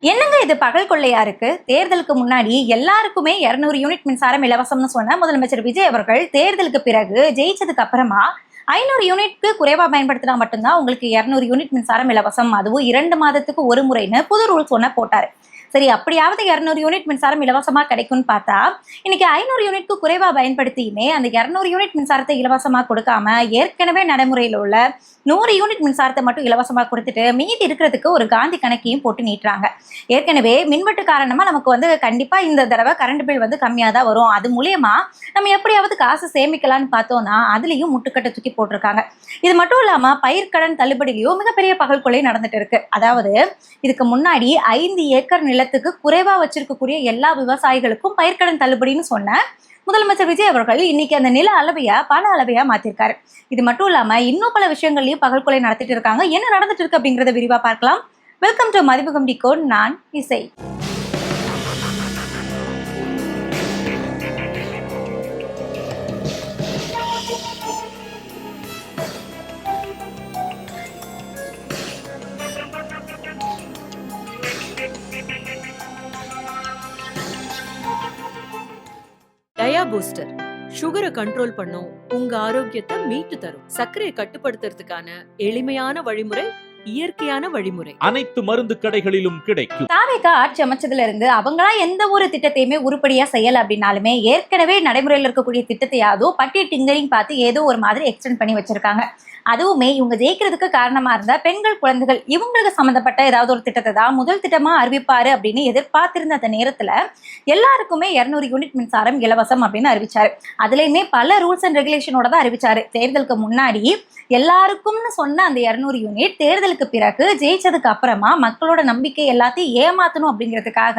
என்னங்க இது பகல் கொள்ளையா இருக்கு? தேர்தலுக்கு முன்னாடி எல்லாருக்குமே 200 யூனிட் மின்சாரம் இலவசம்னு சொன்ன முதலமைச்சர் விஜய் அவர்கள் தேர்தலுக்கு பிறகு ஜெயிச்சதுக்கு அப்புறமா 500 யூனிட்க்கு குறைவா பயன்படுத்தினா மட்டும்தான் உங்களுக்கு 200 யூனிட் மின்சாரம் இலவசம், அதுவும் 2 மாதத்துக்கு ஒரு முறைன்னு புது ரூல்ஸ் ஒன்ன போட்டாரு. சரி, அப்படியாவது 200 யூனிட் மின்சாரம் இலவசமா கிடைக்கும்னு பார்த்தா இன்னைக்கு 500 யூனிட்க்கு குறைவா பயன்படுத்தியுமே அந்த 200 யூனிட் மின்சாரத்தை இலவசமா கொடுக்காம ஏற்கனவே நடைமுறையில் உள்ள 100 யூனிட் மின்சாரத்தை மட்டும் இலவசமா கொடுத்துட்டு மீதி இருக்கிறதுக்கு ஒரு காந்தி கணக்கையும் போட்டு நீட்டுறாங்க. ஏற்கனவே மின்வெட்டு காரணமா நமக்கு கண்டிப்பா இந்த தடவை கரண்ட் பில் கம்மியா தான் வரும். அது மூலியமா நம்ம எப்படியாவது காசு சேமிக்கலாம்னு பார்த்தோம்னா அதுலயும் முட்டுக்கட்டை தூக்கி போட்டிருக்காங்க. இது மட்டும் இல்லாம பயிர்க்கடன் தள்ளுபடியிலையும் மிகப்பெரிய பகல் கொள்ளை நடந்துட்டு இருக்கு. அதாவது இதுக்கு முன்னாடி 5 ஏக்கர் நிலத்துக்கு குறைவா வச்சிருக்கக்கூடிய எல்லா விவசாயிகளுக்கும் பயிர்க்கடன் தள்ளுபடின்னு சொன்ன முதலமைச்சர் விஜய் அவர்கள் இன்னைக்கு அந்த நில அளவையா பண அளவையா மாத்திருக்காரு. இது மட்டும் இல்லாம இன்னும் பல விஷயங்கள்லயும் பகல் கொலை நடத்திட்டு இருக்காங்க. என்ன நடந்துட்டு இருக்கு அப்படிங்கறத விரிவா பார்க்கலாம். Welcome to Mathimugam decode. நான் இசை. டயா பூஸ்டர் சுகரை கண்ட்ரோல் பண்ணும், உங்க ஆரோக்கியத்தை மீட்டு தரும். சர்க்கரையை கட்டுப்படுத்துறதுக்கான எளிமையான வழிமுறை, இயற்கையான வழிமுறை. அனைத்து மருந்து கடைகளிலும் கிடைக்கும். தாவேகா ஆட்சி அமைச்சதுல இருந்து அவங்களா எந்த ஒரு திட்டத்தையுமே உருப்படியா செய்யல அப்படின்னாலுமே ஏற்கனவே நடைமுறையில் இருக்கக்கூடிய திட்டத்தையாவது பட்டி டிங்கரிங் பார்த்து ஏதோ ஒரு மாதிரி எக்ஸ்டெண்ட் பண்ணி வச்சிருக்காங்க. அதுவுமே இவங்க ஜெயிக்கிறதுக்கு காரணமா இருந்தா பெண்கள், குழந்தைகள் இவங்களுக்கு சம்மந்தப்பட்ட ஏதாவது ஒரு திட்டத்தை தான் முதல் திட்டமா அறிவிப்பாரு அப்படின்னு எதிர்பார்த்திருந்த அந்த நேரத்துல எல்லாருக்குமே 200 யூனிட் மின்சாரம் இலவசம் அப்படின்னு அறிவிச்சாரு. அதுலயுமே பல ரூல்ஸ் அண்ட் ரெகுலேஷனோட தான் அறிவிச்சாரு. தேர்தலுக்கு முன்னாடி எல்லாருக்கும்னு சொன்ன அந்த 200 யூனிட் தேர்தலுக்கு பிறகு ஜெயிச்சதுக்கு அப்புறமா மக்களோட நம்பிக்கை எல்லாத்தையும் ஏமாத்தணும் அப்படிங்கிறதுக்காக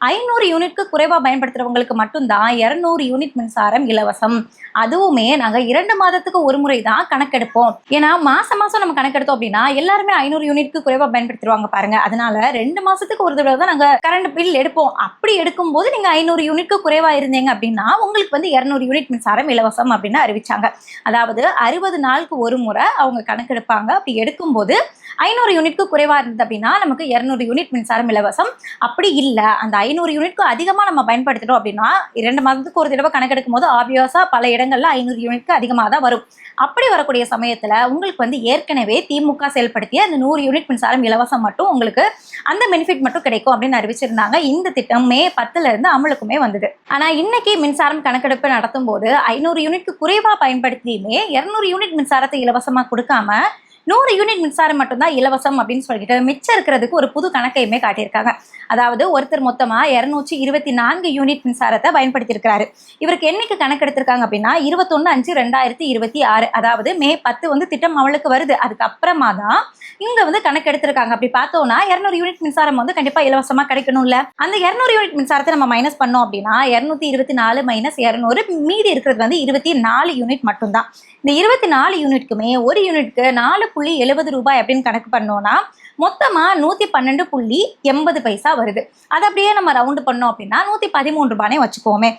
500 யூனிட்க்கு குறைவா பயன்படுத்துறவங்களுக்கு மட்டும்தான் 200 யூனிட் மின்சாரம் இலவசம். அதுவுமே நாங்க 2 மாதத்துக்கு ஒரு முறை தான் கணக்கெடுப்போம். ஏன்னா மாசம் நம்ம கணக்கெடுத்தோம் அப்படின்னா எல்லாருமே 500 யூனிட்க்கு குறைவா பயன்படுத்திடுவாங்க பாருங்க. அதனால 2 மாசத்துக்கு ஒரு தடவை தான் நாங்க கரண்ட் பில் எடுப்போம். அப்படி எடுக்கும் போது நீங்க 500 யூனிட்க்கு குறைவா இருந்தீங்க அப்படின்னா உங்களுக்கு 200 யூனிட் மின்சாரம் இலவசம் அப்படின்னு அறிவிச்சாங்க. அதாவது 60 நாளுக்கு ஒரு முறை அவங்க கணக்கெடுப்பாங்க. அப்படி எடுக்கும்போது 500 யூனிட்க்கு குறைவா இருந்தது அப்படின்னா நமக்கு 200 யூனிட் மின்சாரம் இலவசம். அப்படி இல்லை, அந்த 500 யூனிட்க்கு அதிகமா நம்ம பயன்படுத்திட்டோம் அப்படின்னா 2 மாதத்துக்கு ஒரு தடவை கணக்கெடுக்கும் போது ஆப்வியஸா பல இடங்கள்ல 500 யூனிட்க்கு அதிகமாக தான் வரும். அப்படி வரக்கூடிய சமயத்துல உங்களுக்கு ஏற்கனவே திமுக செயல்படுத்திய அந்த 100 யூனிட் மின்சாரம் இலவசம் மட்டும் உங்களுக்கு அந்த பெனிஃபிட் மட்டும் கிடைக்கும் அப்படின்னு அறிவிச்சிருந்தாங்க. இந்த திட்டம் மே 10ல இருந்து அமலுக்குமே வந்தது. ஆனா இன்னைக்கு மின்சாரம் கணக்கெடுப்பு நடத்தும் போது 500 யூனிட்க்கு குறைவா பயன்படுத்தியுமே 200 யூனிட் மின்சாரத்தை இலவசமா கொடுக்காம 100 யூனிட் மின்சாரம் மட்டும்தான் இலவசம் அப்படின்னு சொல்லிட்டு மிச்சம் இருக்கிறதுக்கு ஒரு புது கணக்கையுமே காட்டியிருக்காங்க. அதாவது ஒருத்தர் மொத்தமா 224 யூனிட் மின்சாரத்தை பயன்படுத்தி இருக்கிறாரு. இவருக்கு என்னைக்கு கணக்கெடுத்திருக்காங்க அப்படின்னா 21/5/2026, அதாவது மே 10 திட்டம் அமலுக்கு வருது. அதுக்கப்புறமா தான் இங்க கணக்கெடுத்திருக்காங்க. அப்படி பார்த்தோம்னா 200 யூனிட் மின்சாரம் கண்டிப்பா இலவசமா கிடைக்கணும்ல. அந்த 200 யூனிட் மின்சாரத்தை நம்ம மைனஸ் பண்ணோம் அப்படின்னா 224 மைனஸ் 200 மீதி இருக்கிறது 24 யூனிட் மட்டும்தான். இந்த 24 யூனிட்க்குமே ஒரு யூனிட்க்கு 4.70 ரூபாய் அப்படின்னு கணக்கு பண்ணோம்னா மொத்தமா 112.80 வருது. அது அப்படியே நம்ம ரவுண்டு பண்ணோம் அப்படின்னா 113 ரூபானே வச்சுக்கோமே.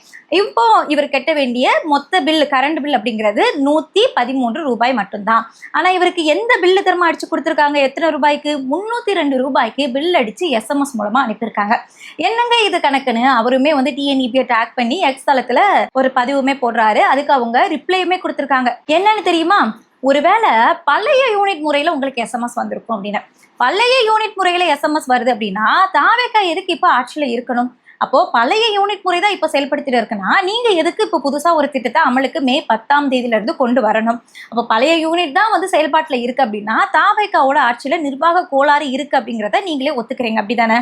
இப்போ இவர் கட்ட வேண்டிய மொத்த பில், கரண்ட் பில் அப்படிங்கிறது 113 ரூபாய் மட்டும்தான். ஆனா இவருக்கு எந்த பில்லு திரும்ப அடிச்சு கொடுத்துருக்காங்க? எத்தனை ரூபாய்க்கு? 302 ரூபாய்க்கு பில் அடிச்சு SMS மூலமா அனுப்பியிருக்காங்க. என்னங்க இது கணக்குன்னு அவருமே TNEP டேக் பண்ணி எக்ஸ் தளத்துல ஒரு பதிவுமே போடுறாரு. அதுக்கு அவங்க ரிப்ளையுமே கொடுத்துருக்காங்க. என்னன்னு தெரியுமா? ஒருவேளை பழைய யூனிட் முறையில உங்களுக்கு SMS வந்திருக்கும் அப்படின்னு. பழைய யூனிட் முறையில SMS வருது அப்படின்னா தாவேகா எதுக்கு இப்ப ஆட்சியில இருக்கணும்? அப்போ பழைய யூனிட் முறை தான் இப்ப செயல்படுத்திட்டு இருக்குன்னா நீங்க எதுக்கு இப்ப புதுசா ஒரு திட்டத்தை அமலுக்கு மே 10ஆம் தேதியில இருந்து கொண்டு வரணும்? அப்போ பழைய யூனிட் தான் செயல்பாட்டுல இருக்கு அப்படின்னா தாவேகாவோட ஆட்சியில நிர்வாக கோளாறு இருக்கு அப்படிங்கிறத நீங்களே ஒத்துக்கிறீங்க, அப்படிதானே?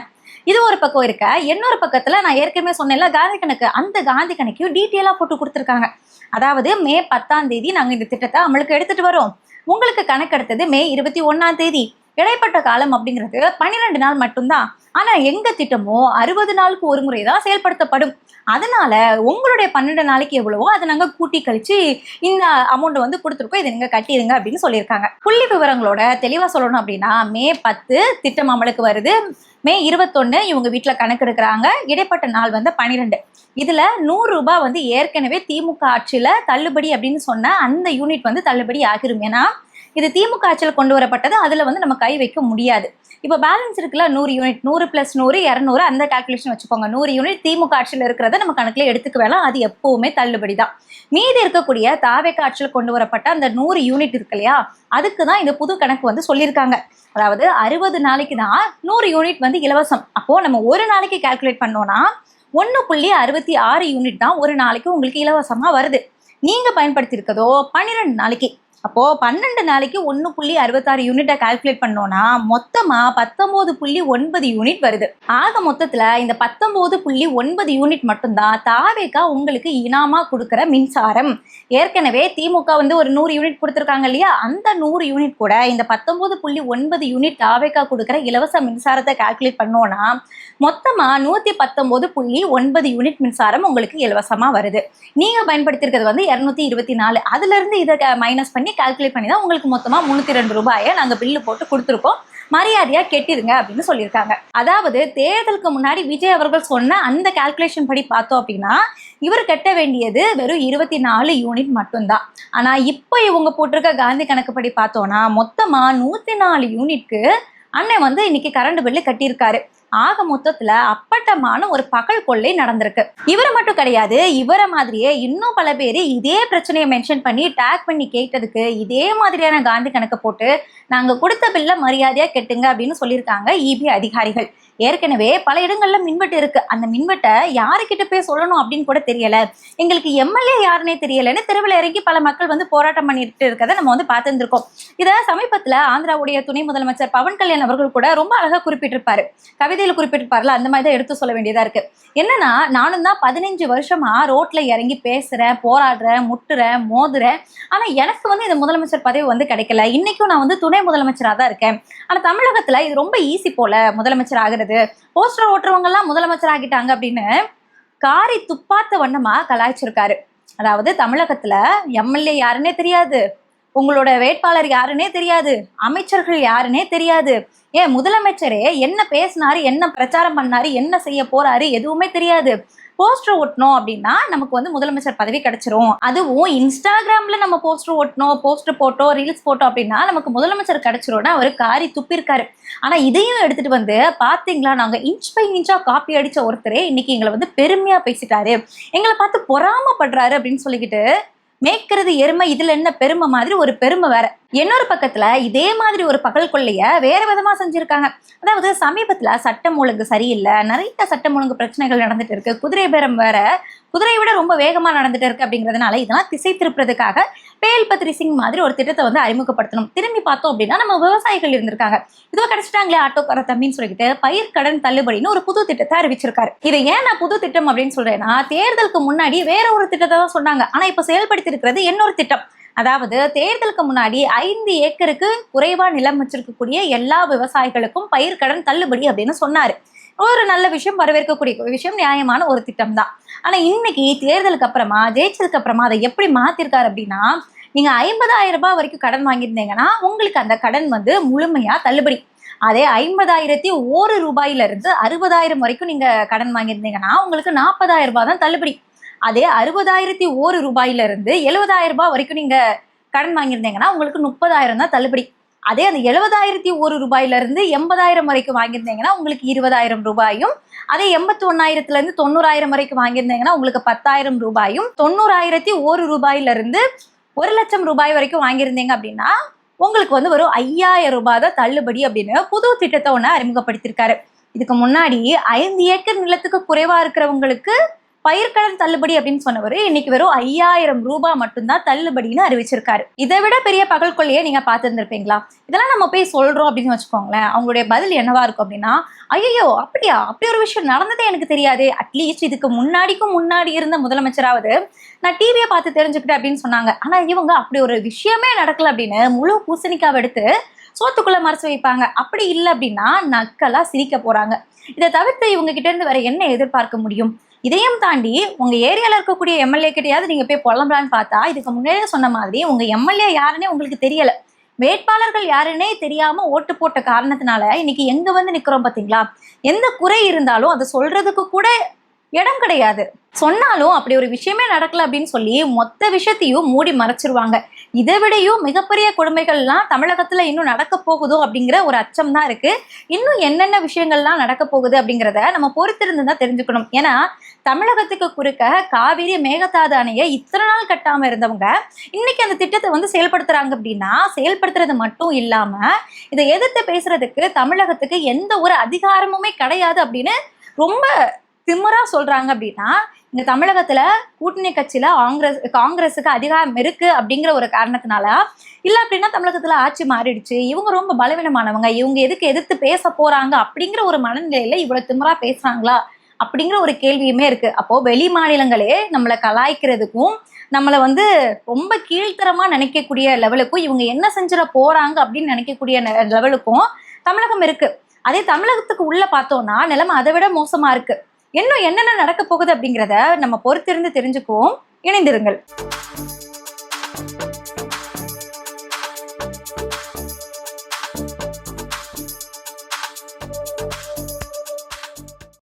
இது ஒரு பக்கம் இருக்க, இன்னொரு பக்கத்துல நான் ஏற்கனவே சொன்னேன்ல காந்தி கணக்கு, அந்த காந்தி கணக்கையும் டீட்டெயிலா போட்டு கொடுத்துருக்காங்க. அதாவது மே 10ஆம் தேதி நாங்க இந்த திட்டத்தை அமலுக்கு எடுத்துட்டு வரோம். உங்களுக்கு கணக்கெடுத்தது மே 21ஆம் தேதி. இடைப்பட்ட காலம் அப்படிங்கிறது 12 நாள் மட்டும்தான். ஆனா எங்க திட்டமோ 60 நாளுக்கு ஒரு முறை தான் செயல்படுத்தப்படும். அதனால உங்களுடைய 12 நாளைக்கு எவ்வளவோ அதை நாங்க கூட்டி கழிச்சு இந்த அமௌண்ட் கொடுத்துருக்கோம், இதை நீங்க கட்டிடுங்க அப்படின்னு சொல்லியிருக்காங்க. புள்ளி விவரங்களோட தெளிவா சொல்லணும் அப்படின்னா மே 10 திட்டம் அமலுக்கு வருது. மே 21 இவங்க வீட்டுல கணக்கெடுக்கிறாங்க. இடைப்பட்ட நாள் 12. இதுல 100 ரூபாய் ஏற்கனவே திமுக ஆட்சியில தள்ளுபடி அப்படின்னு சொன்ன அந்த யூனிட் தள்ளுபடி ஆகிரும். ஏன்னா இது திமுக ஆட்சியில் கொண்டு வரப்பட்டது, அதுல வந்து நம்ம கை வைக்க முடியாது. இப்போ பேலன்ஸ் இருக்குல்ல 100 யூனிட், 100 + 100 200, அந்த கால்குலேஷன் வச்சுக்கோங்க. 100 யூனிட் திமுக ஆட்சியில் இருக்கிறத நம்ம கணக்குல எடுத்துக்க வேணாம், அது எப்பவுமே தள்ளுபடி தான். மீதி இருக்கக்கூடிய தாவேக ஆட்சியில் கொண்டு வரப்பட்ட அந்த 100 யூனிட் இருக்கு இல்லையா, அதுக்கு தான் இந்த புது கணக்கு வந்து சொல்லியிருக்காங்க. அதாவது 60 நாளைக்கு தான் 100 யூனிட் வந்து இலவசம். அப்போ நம்ம ஒரு நாளைக்கு கால்குலேட் பண்ணோம்னா 1.66 யூனிட் தான் ஒரு நாளைக்கு உங்களுக்கு இலவசமா வருது. நீங்க பயன்படுத்தி இருக்கதோ 12 நாளைக்கு. அப்போ 12 நாளைக்கு 1.66 யூனிட்டை கால்குலேட் பண்ணோம்னா மொத்தமா 19.9 யூனிட் வருது. ஆக மொத்தத்துல இந்த 19.9 யூனிட் மட்டும்தான் தாவேகா உங்களுக்கு இனாமா கொடுக்குற மின்சாரம். ஏற்கனவே திமுக வந்து ஒரு 100 யூனிட் கொடுத்துருக்காங்க இல்லையா, அந்த 100 யூனிட் கூட இந்த 19.9 யூனிட் தாவேகா கொடுக்குற இலவச மின்சாரத்தை கால்குலேட் பண்ணோம்னா மொத்தமா 119.9 யூனிட் மின்சாரம் உங்களுக்கு இலவசமா வருது. நீங்க பயன்படுத்திருக்கிறது வந்து 224. அதுல இருந்து இதை மைனஸ் பண்ணி கால்குலேட் பண்ணி தான் உங்களுக்கு மொத்தமா 302 ரூபாயை நாங்க பில்லு போட்டு கொடுத்துருக்கோம். மரியாதையா கெட்டிருங்க அப்படின்னு சொல்லியிருக்காங்க. அதாவது தேர்தலுக்கு முன்னாடி விஜய் அவர்கள் சொன்ன அந்த கால்குலேஷன் படி பார்த்தோம் அப்படின்னா இவர் கட்ட வேண்டியது வெறும் 24 யூனிட் மட்டும்தான். ஆனா இப்போ இவங்க போட்டிருக்க காந்தி கணக்குப்படி பார்த்தோம்னா மொத்தமா 104 யூனிட்க்கு அண்ணன் வந்து இன்னைக்கு கரண்ட் பில்லு கட்டியிருக்காரு. ஆக மொத்தத்துல அப்பட்டமான ஒரு பகல் கொள்ளை நடந்திருக்கு. இவரை மட்டும் கிடையாது, இவரை மாதிரியே இன்னும் பல பேர் இதே பிரச்சனையை மென்ஷன் பண்ணி டேக் பண்ணி கேட்டதுக்கு இதே மாதிரியான காந்தி கணக்கு போட்டு நாங்க கொடுத்த பில்ல மரியாதையா கெட்டுங்க அப்படின்னு சொல்லியிருக்காங்க இபி அதிகாரிகள். ஏற்கனவே பல இடங்கள்ல மின்வெட்டு இருக்கு. அந்த மின்வெட்டை யாருக்கிட்ட போய் சொல்லணும் அப்படின்னு கூட தெரியல, எங்களுக்கு எம்எல்ஏ யாருன்னே தெரியலன்னு தெருவில் இறங்கி பல மக்கள் வந்து போராட்டம் பண்ணிட்டு இருக்கதை நம்ம வந்து பார்த்துருக்கோம். இதை சமீபத்துல ஆந்திராவுடைய துணை முதலமைச்சர் பவன் கல்யாண் அவர்கள் கூட ரொம்ப அழகா குறிப்பிட்டிருப்பாரு, கவிதையில குறிப்பிட்டிருப்பாருல, அந்த மாதிரி தான் எடுத்து சொல்ல வேண்டியதா இருக்கு. என்னன்னா, நானும் தான் 15 வருஷமா ரோட்ல இறங்கி பேசுறேன், போராடுறேன், முட்டுறேன், மோதுறேன். ஆனா எனக்கு வந்து இந்த முதலமைச்சர் பதவி வந்து கிடைக்கல. இன்னைக்கும் நான் வந்து துணை முதலமைச்சரா தான் இருக்கேன். ஆனா தமிழகத்துல இது ரொம்ப ஈஸி போல முதலமைச்சர் ஆகுறது, போஸ்டர் ஓட்டுறவங்க எல்லாம் முதலமைச்சர் ஆகிட்டாங்க அப்படின்னு காரி துப்பாத்த வண்ணமா கலாய்ச்சிருக்காரு. அதாவது தமிழகத்துல எம்எல்ஏ யாருன்னே தெரியாது, உங்களோட வேட்பாளர் யாருன்னே தெரியாது, அமைச்சர்கள் யாருன்னே தெரியாது, ஏன் முதலமைச்சரே என்ன பேசினாரு, என்ன பிரச்சாரம் பண்ணாரு, என்ன செய்ய போறாரு எதுவுமே தெரியாது. போஸ்டர் ஓட்டணும் அப்படின்னா நமக்கு வந்து முதலமைச்சர் பதவி கிடைச்சிரும். அதுவும் இன்ஸ்டாகிராம்ல நம்ம போஸ்டர் ஓட்டணும், போஸ்டர் போட்டோம், ரீல்ஸ் போட்டோம் அப்படின்னா நமக்கு முதலமைச்சர் கிடைச்சிரும்னா அவர் காரி துப்பிருக்காரு. ஆனா இதையும் எடுத்துட்டு வந்து பாத்தீங்களா, நாங்க இன்ச் பை இன்ச்சா காப்பி அடிச்ச ஒருத்தரே இன்னைக்கு எங்களை வந்து பெருமையா பேசிட்டாரு, எங்களை பார்த்து பொறாமப்படுறாரு அப்படின்னு சொல்லிக்கிட்டு மேய்க்கிறது எருமை, இதுல என்ன பெருமை மாதிரி ஒரு பெருமை வேற. இன்னொரு பக்கத்துல இதே மாதிரி ஒரு பகல் கொள்ளைய வேற விதமா செஞ்சிருக்காங்க. அதாவது சமீபத்துல சட்டம் ஒழுங்கு சரியில்லை, நிறைய சட்டம் ஒழுங்கு பிரச்சனைகள் நடந்துட்டு இருக்கு, குதிரை பேரம் வேற குதிரையை விட ரொம்ப வேகமா நடந்துட்டு இருக்கு அப்படிங்கிறதுனால இதெல்லாம் திசை திருப்புறதுக்காக பேல்பத்ரி சிங் மாதிரி ஒரு திட்டத்தை வந்து அறிமுகப்படுத்தணும். திரும்பி பார்த்தோம் அப்படின்னா நம்ம விவசாயிகள் இருந்திருக்காங்க, இதோ கிடைச்சிட்டாங்களே ஆட்டோக்கார தம்பின்னு சொல்லிட்டு பயிர் கடன் தள்ளுபடின்னு ஒரு புது திட்டத்தை அறிவிச்சிருக்காரு. இதை ஏன் நான் புது திட்டம் அப்படின்னு சொல்றேன்னா, தேர்தலுக்கு முன்னாடி வேற ஒரு திட்டத்தை தான் சொன்னாங்க, ஆனா இப்ப செயல்படுத்தி இருக்கிறது இன்னொரு திட்டம். அதாவது தேர்தலுக்கு முன்னாடி 5 ஏக்கருக்கு குறைவா நிலம் வச்சிருக்கக்கூடிய எல்லா விவசாயிகளுக்கும் பயிர் கடன் தள்ளுபடி அப்படின்னு சொன்னாரு. ஒரு நல்ல விஷயம், வரவேற்கக்கூடிய விஷயம், நியாயமான ஒரு திட்டம் தான். ஆனா இன்னைக்கு தேர்தலுக்கு அப்புறமா, ஜெயிச்சதுக்கு அப்புறமா அதை எப்படி மாத்திருக்காரு அப்படின்னா, நீங்க 50,000 ரூபாய் வரைக்கும் கடன் வாங்கியிருந்தீங்கன்னா உங்களுக்கு அந்த கடன் வந்து முழுமையா தள்ளுபடி. அதே 50,001 ரூபாயில இருந்து 60,000 வரைக்கும் நீங்க கடன் வாங்கியிருந்தீங்கன்னா உங்களுக்கு 40,000 ரூபாய் தான் தள்ளுபடி. அதே 60,001 ரூபாயில இருந்து 70,000 ரூபாய் வரைக்கும் நீங்க கடன் வாங்கியிருந்தீங்கன்னா உங்களுக்கு 30,000 தான் தள்ளுபடி. அதே அந்த 70,001 ரூபாயில இருந்து 80,000 வரைக்கும் வாங்கியிருந்தீங்கன்னா உங்களுக்கு 20,000 ரூபாயும், அதே 81,000 இருந்து 90,000 வரைக்கும் வாங்கியிருந்தீங்கன்னா உங்களுக்கு 10,000 ரூபாயும், 90,001 ரூபாயில இருந்து 1,00,000 ரூபாய் வரைக்கும் வாங்கியிருந்தீங்க அப்படின்னா உங்களுக்கு வந்து வெறும் 5,000 ரூபாய் தான் தள்ளுபடி அப்படின்னு புது திட்டத்தை ஒன்று அறிமுகப்படுத்தியிருக்காரு. இதுக்கு முன்னாடி 5 ஏக்கர் நிலத்துக்கு குறைவா இருக்கிறவங்களுக்கு பயிர்க்கடன் தள்ளுபடி அப்படின்னு சொன்னவர் இன்னைக்கு வெறும் 5,000 ரூபாய் மட்டும்தான் தள்ளுபடின்னு அறிவிச்சிருக்காரு. இதை விட பெரிய பகல் கொள்ளையே நீங்க பார்த்துருந்துருப்பீங்களா? இதெல்லாம் நம்ம போய் சொல்றோம் அப்படின்னு வச்சுக்கோங்களேன், அவங்களுடைய பதில் என்னவா இருக்கும் அப்படின்னா, ஐயோ அப்படியா, அப்படி ஒரு விஷயம் நடந்ததே எனக்கு தெரியாது, அட்லீஸ்ட் இதுக்கு முன்னாடி இருந்த முதலமைச்சராவது நான் டிவியை பார்த்து தெரிஞ்சுக்கிட்டேன் அப்படின்னு சொன்னாங்க. ஆனா இவங்க அப்படி ஒரு விஷயமே நடக்கல அப்படின்னு முழு பூசணிக்காவை எடுத்து சோத்துக்குள்ள மறைச்சு வைப்பாங்க. அப்படி இல்லை அப்படின்னா நக்கலா சிரிக்க போறாங்க. இதை தவிர்த்து இவங்க கிட்ட இருந்து வேற என்ன எதிர்பார்க்க முடியும்? இதையும் தாண்டி உங்க ஏரியால இருக்கக்கூடிய எம்எல்ஏ கிட்டையாவது நீங்க போய் புலம்பலான்னு பார்த்தா, இதுக்கு முன்னாடியே சொன்ன மாதிரி உங்க எம்எல்ஏ யாருன்னே உங்களுக்கு தெரியல, வேட்பாளர்கள் யாருன்னே தெரியாம ஓட்டு போட்ட காரணத்தினால இன்னைக்கு எங்க வந்து நிக்கிறோம் பாத்தீங்களா? எந்த குறை இருந்தாலும் அதை சொல்றதுக்கு கூட இடம் கிடையாது. சொன்னாலும் அப்படி ஒரு விஷயமே நடக்கல அப்படின்னு சொல்லி மொத்த விஷயத்தையும் மூடி மறைச்சிருவாங்க. இதை விடையும் மிகப்பெரிய கொடுமைகள்லாம் தமிழகத்துல இன்னும் நடக்க போகுதோ அப்படிங்கிற ஒரு அச்சம் தான் இருக்கு. இன்னும் என்னென்ன விஷயங்கள்லாம் நடக்க போகுது அப்படிங்கிறத நம்ம பொறுத்திருந்து தான் தெரிஞ்சுக்கணும். ஏன்னா தமிழகத்துக்கு குறுக்க காவிரி மேகதாது அணையை இத்தனை நாள் கட்டாம இருந்தவங்க இன்னைக்கு அந்த திட்டத்தை வந்து செயல்படுத்துறாங்க அப்படின்னா, செயல்படுத்துறது மட்டும் இல்லாம இதை எதிர்த்து பேசுறதுக்கு தமிழகத்துக்கு எந்த ஒரு அதிகாரமுமே கிடையாது அப்படின்னு ரொம்ப திமிரா சொல்றாங்க. அப்படின்னா இங்க தமிழகத்துல கூட்டணி கட்சியில காங்கிரஸுக்கு அதிகாரம் இருக்கு அப்படிங்கிற ஒரு காரணத்தினால, இல்ல அப்படின்னா தமிழகத்துல ஆட்சி மாறிடுச்சு, இவங்க ரொம்ப பலவீனமானவங்க, இவங்க எதுக்கு எதிர்த்து பேச போறாங்க அப்படிங்கிற ஒரு மனநிலையில இவ்வளவு திமிரா பேசுறாங்களா அப்படிங்கிற ஒரு கேள்வியுமே இருக்கு. அப்போ வெளி மாநிலங்களே நம்மளை கலாய்க்கிறதுக்கும் நம்மளை வந்து ரொம்ப கீழ்த்தரமா நினைக்கக்கூடிய லெவலுக்கும், இவங்க என்ன செஞ்சிட போறாங்க அப்படின்னு நினைக்கக்கூடிய லெவலுக்கும் தமிழகம் இருக்கு. அதே தமிழகத்துக்கு உள்ள பார்த்தோம்னா நிலைமை அதை விட மோசமா இருக்கு. இன்னும் என்னென்ன நடக்க போகுது அப்படிங்கிறத நம்ம பொறுத்திருந்து தெரிஞ்சுக்குவோம். இணைந்திருங்கள்.